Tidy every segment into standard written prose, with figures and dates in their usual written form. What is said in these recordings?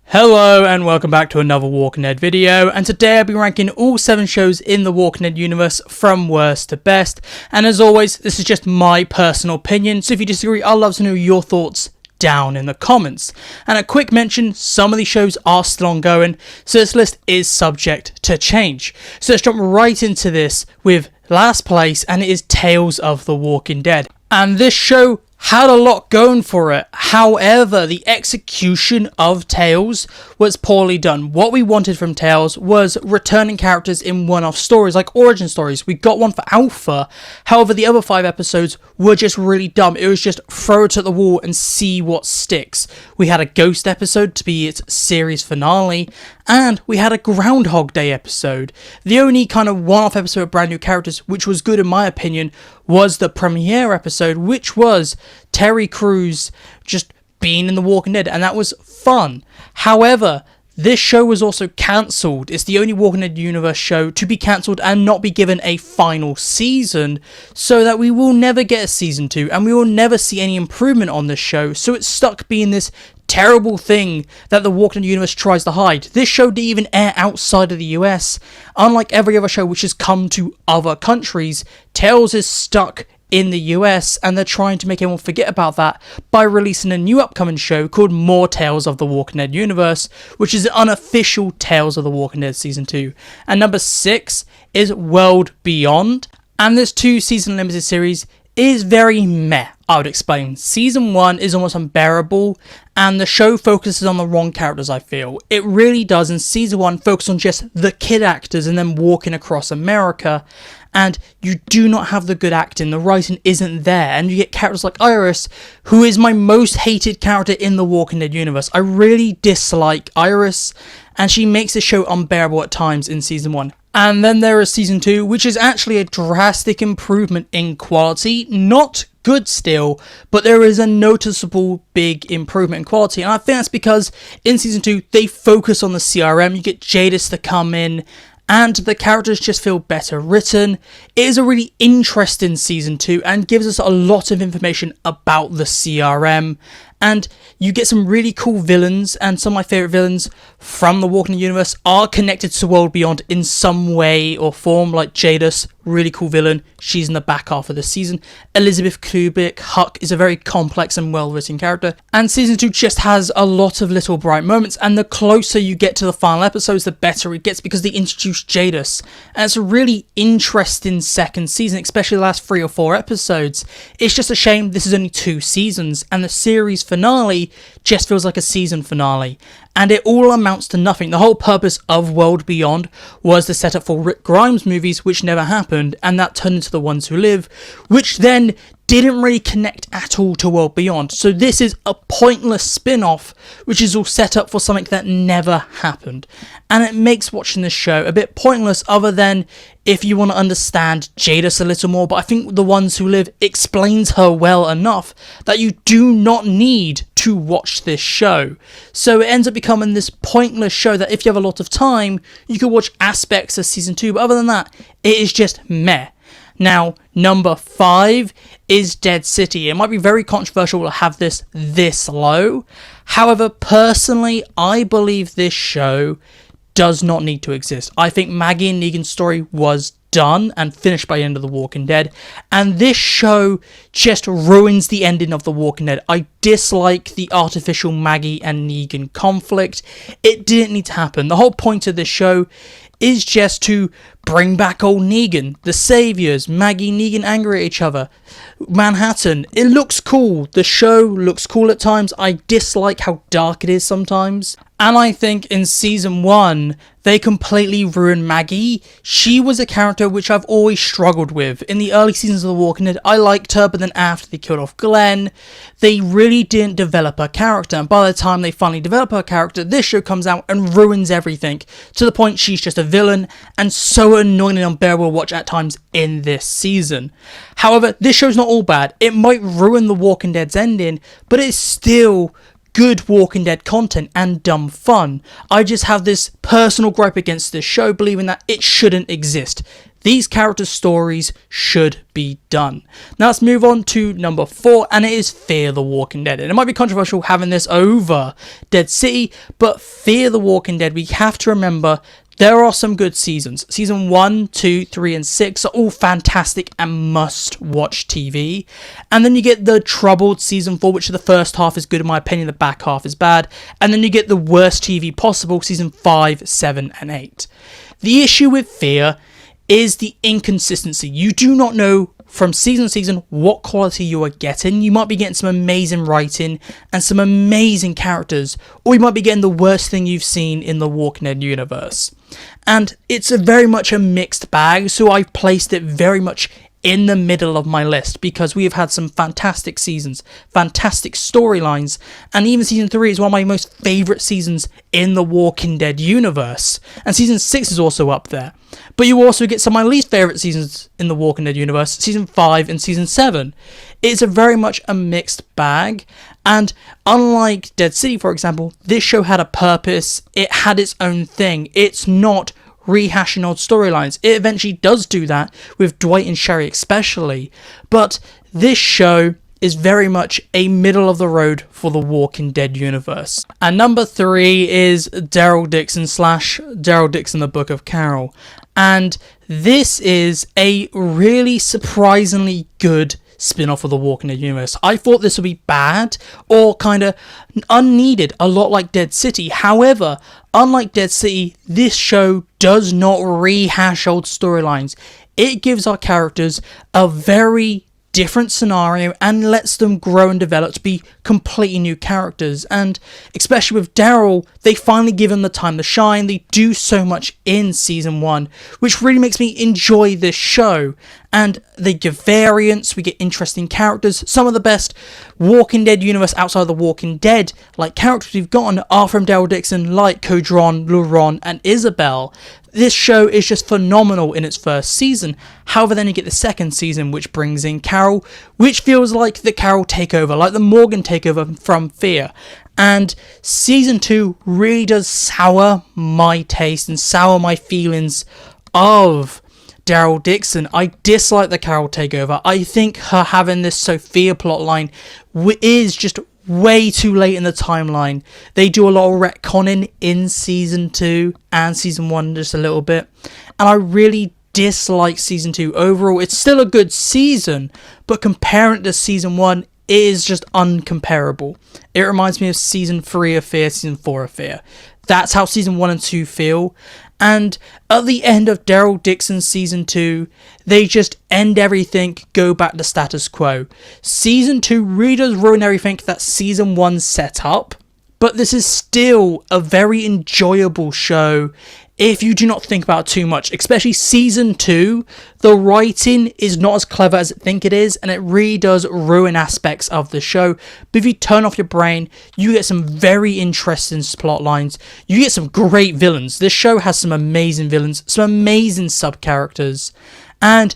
Hello and welcome back to another Walking Dead video, and today I'll be ranking all 7 shows in the Walking Dead universe from worst to best. And as always, this is just my personal opinion, so if you disagree, I'd love to know your thoughts down in the comments. And a quick mention, some of these shows are still ongoing, so this list is subject to change. So let's jump right into this with last place, and it is Tales of the Walking Dead. And this show had a lot going for it. However, the execution of Tales was poorly done. What we wanted from Tales was returning characters in one-off stories, like origin stories. We got one for Alpha. However, the other 5 episodes were just really dumb. It was just throw it at the wall and see what sticks. We had a Ghost episode to be its series finale, and we had a Groundhog Day episode. The only kind of one-off episode of brand new characters, which was good in my opinion, was the premiere episode, which was Terry Crews just being in The Walking Dead, and that was fun. However, this show was also cancelled. It's the only Walking Dead universe show to be cancelled and not be given a final season, so that we will never get a season 2, and we will never see any improvement on this show, so it's stuck being this terrible thing that the Walking Dead universe tries to hide. This show didn't even air outside of the US. Unlike every other show which has come to other countries, Tales is stuck in the US, and they're trying to make everyone forget about that by releasing a new upcoming show called More Tales of the Walking Dead Universe, which is an unofficial Tales of the Walking Dead Season 2. And number 6 is World Beyond, and this 2-season limited series is very meh, I would explain. Season 1 is almost unbearable, and the show focuses on the wrong characters, I feel. It really does. In Season 1, focus on just the kid actors and then walking across America, and you do not have the good acting. The writing isn't there, and you get characters like Iris, who is my most hated character in the Walking Dead universe. I really dislike Iris, and she makes the show unbearable at times in Season 1. And then there is Season 2, which is actually a drastic improvement in quality. Not good still, but there is a noticeable big improvement in quality. And I think that's because in Season 2, they focus on the CRM. You get Jadis to come in, and the characters just feel better written. It is a really interesting Season 2 and gives us a lot of information about the CRM. And you get some really cool villains, and some of my favourite villains from the Walking Dead universe are connected to World Beyond in some way or form, like Jadis, really cool villain. She's in the back half of the season. Elizabeth Kubik, Huck, is a very complex and well-written character. And Season 2 just has a lot of little bright moments, and the closer you get to the final episodes, the better it gets, because they introduce Jadis. And it's a really interesting second season, especially the last 3 or 4 episodes. It's just a shame this is only 2 seasons, and the series finale just feels like a season finale, and it all amounts to nothing. The whole purpose of World Beyond was the setup for Rick Grimes movies, which never happened, and that turned into The Ones Who Live, which then didn't really connect at all to World Beyond. So this is a pointless spin-off, which is all set up for something that never happened. And it makes watching this show a bit pointless, other than if you want to understand Jadis a little more. But I think The Ones Who Live explains her well enough that you do not need to watch this show. So it ends up becoming this pointless show that if you have a lot of time, you could watch aspects of Season 2. But other than that, it is just meh. Now, number 5 is Dead City. It might be very controversial to have this low. However, personally, I believe this show does not need to exist. I think Maggie and Negan's story was done and finished by the end of The Walking Dead, and this show just ruins the ending of The Walking Dead. I dislike the artificial Maggie and Negan conflict. It didn't need to happen. The whole point of this show is just to bring back old Negan, the Saviors, Maggie and Negan angry at each other, Manhattan. It looks cool. The show looks cool at times. I dislike how dark it is sometimes. And I think in Season 1, they completely ruined Maggie. She was a character which I've always struggled with. In the early seasons of The Walking Dead, I liked her, but then after they killed off Glenn, they really didn't develop her character. And by the time they finally develop her character, this show comes out and ruins everything, to the point she's just a villain, and so annoying and unbearable to watch at times in this season. However, this show's not all bad. It might ruin The Walking Dead's ending, but it's still good Walking Dead content and dumb fun. I just have this personal gripe against this show, believing that it shouldn't exist. These characters' stories should be done. Now let's move on to number 4, and it is Fear the Walking Dead. And it might be controversial having this over Dead City, but Fear the Walking Dead, we have to remember there are some good seasons. Season 1, 2, 3, and 6 are all fantastic and must-watch TV. And then you get the troubled Season 4, which the first half is good in my opinion, the back half is bad. And then you get the worst TV possible, Season 5, 7, and 8. The issue with Fear is the inconsistency. You do not know from season to season what quality you are getting. You might be getting some amazing writing and some amazing characters, or you might be getting the worst thing you've seen in the Walking Dead universe. And it's very much a mixed bag, so I've placed it very much in the middle of my list, because we have had some fantastic seasons, fantastic storylines, and even season 3 is one of my most favourite seasons in the Walking Dead universe, and season 6 is also up there. But you also get some of my least favourite seasons in the Walking Dead universe, season 5 and season 7. It's a very much a mixed bag, and unlike Dead City, for example, this show had a purpose. It had its own thing. It's not rehashing old storylines. It eventually does do that with Dwight and Sherry especially, but this show is very much a middle of the road for the Walking Dead universe. And number 3 is Daryl Dixon / Daryl Dixon the Book of Carol, and this is a really surprisingly good spin-off of the Walking Dead universe. I thought this would be bad or kind of unneeded, a lot like Dead City. However, unlike Dead City, this show does not rehash old storylines. It gives our characters a very different scenario and lets them grow and develop to be completely new characters. And especially with Daryl, they finally give him the time to shine. They do so much in season 1, which really makes me enjoy this show. And they give variance, we get interesting characters. Some of the best Walking Dead universe outside of the Walking Dead like characters we've gotten are from Daryl Dixon, like Codron, Luron, and Isabel. This show is just phenomenal in its first season. However, then you get the second season, which brings in Carol, which feels like the Carol takeover, like the Morgan takeover from Fear. And season 2 really does sour my taste and sour my feelings of Daryl Dixon. I dislike the Carol takeover. I think her having this Sophia plotline is just way too late in the timeline. They do a lot of retconning in season 2 and season 1 just a little bit, and I really dislike season 2 overall. It's still a good season, but comparing it to season 1 is just uncomparable. It reminds me of season 3 of Fear, season 4 of Fear. That's how season 1 and 2 feel. And at the end of Daryl Dixon's season 2, they just end everything, go back to status quo. Season 2 really does ruin everything that season 1 set up, but this is still a very enjoyable show if you do not think about it too much. Especially season 2, the writing is not as clever as I think it is, and it really does ruin aspects of the show. But if you turn off your brain, you get some very interesting plot lines. You get some great villains. This show has some amazing villains, some amazing sub-characters, and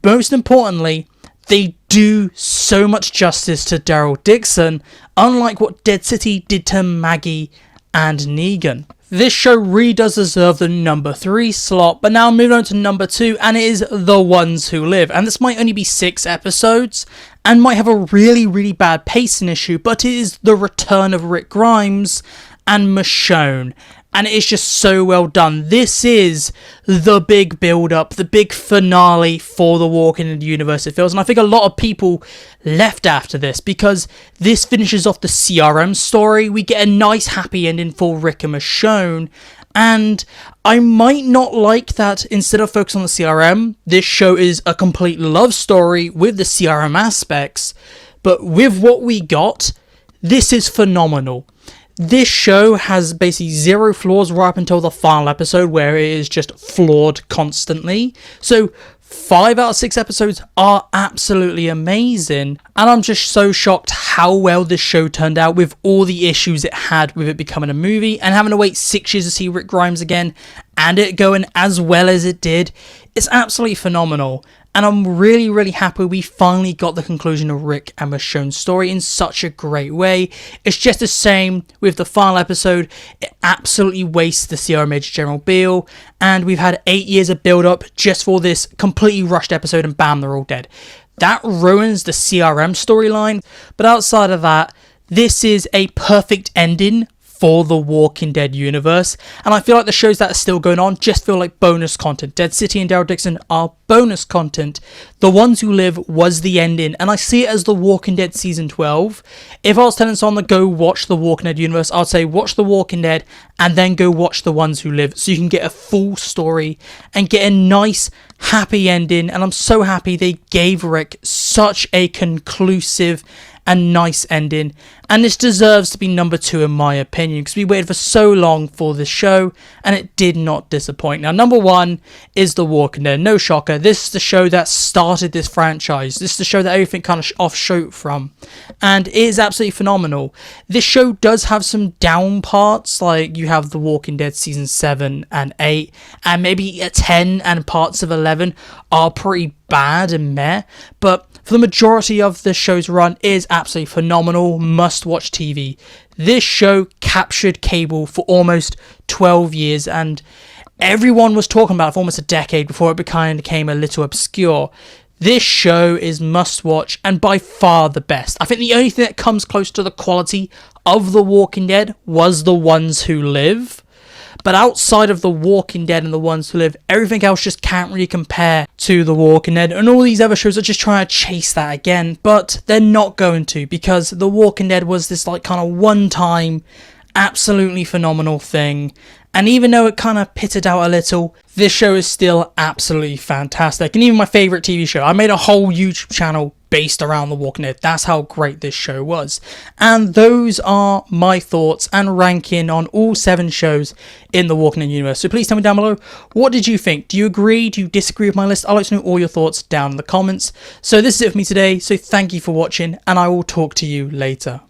most importantly, they do so much justice to Daryl Dixon, unlike what Dead City did to Maggie and Negan. This show really does deserve the number 3 slot, but now moving on to number 2, and it is The Ones Who Live. And this might only be 6 episodes, and might have a really bad pacing issue, but it is the return of Rick Grimes and Michonne. And it is just so well done. This is the big build-up, the big finale for the Walking Dead universe, it feels. And I think a lot of people left after this, because this finishes off the CRM story. We get a nice happy ending for Rick and Michonne. And I might not like that instead of focus on the CRM, this show is a complete love story with the CRM aspects. But with what we got, this is phenomenal. This show has basically 0 flaws right up until the final episode, where it is just flawed constantly. So 5 out of 6 episodes are absolutely amazing, and I'm just so shocked how well this show turned out with all the issues it had with it becoming a movie and having to wait 6 years to see Rick Grimes again and it going as well as it did. It's absolutely phenomenal. and I'm really happy we finally got the conclusion of Rick and Michonne's story in such a great way. It's just a shame with the final episode, it absolutely wastes the Sierra Major General Beale, and we've had 8 years of build up just for this completely rushed episode, and bam, they're all dead. That ruins the CRM storyline, but outside of that, this is a perfect ending for the Walking Dead universe, and I feel like the shows that are still going on just feel like bonus content. Dead City and Daryl Dixon are bonus content. The Ones Who Live was the ending, and I see it as the Walking Dead season 12. If I was telling someone to go watch the Walking Dead universe, I'd say watch the Walking Dead and then go watch the Ones Who Live, so you can get a full story and get a nice happy ending. And I'm so happy they gave Rick such a conclusive and nice ending, and this deserves to be number 2 in my opinion, because we waited for so long for this show and it did not disappoint. Now, number 1 is The Walking Dead. No shocker, this is the show that started this franchise. This is the show that everything kind of offshoot from, and it is absolutely phenomenal. This show does have some down parts, like you have The Walking Dead season 7 and 8, and maybe 10 and parts of 11 are pretty bad and meh, but for the majority of the show's run, it is absolutely phenomenal, must-watch TV. This show captured cable for almost 12 years, and everyone was talking about it for almost a decade before it became a little obscure. This show is must-watch and by far the best. I think the only thing that comes close to the quality of The Walking Dead was The Ones Who Live. But outside of The Walking Dead and The Ones Who Live, everything else just can't really compare to The Walking Dead. And all these other shows are just trying to chase that again, but they're not going to, because The Walking Dead was this like kind of one-time, absolutely phenomenal thing. And even though it kind of pitted out a little, this show is still absolutely fantastic. And even my favourite TV show, I made a whole YouTube channel based around The Walking Dead. That's how great this show was. And those are my thoughts and ranking on all 7 shows in The Walking Dead universe. So please tell me down below, what did you think? Do you agree? Do you disagree with my list? I'd like to know all your thoughts down in the comments. So this is it for me today. So thank you for watching, and I will talk to you later.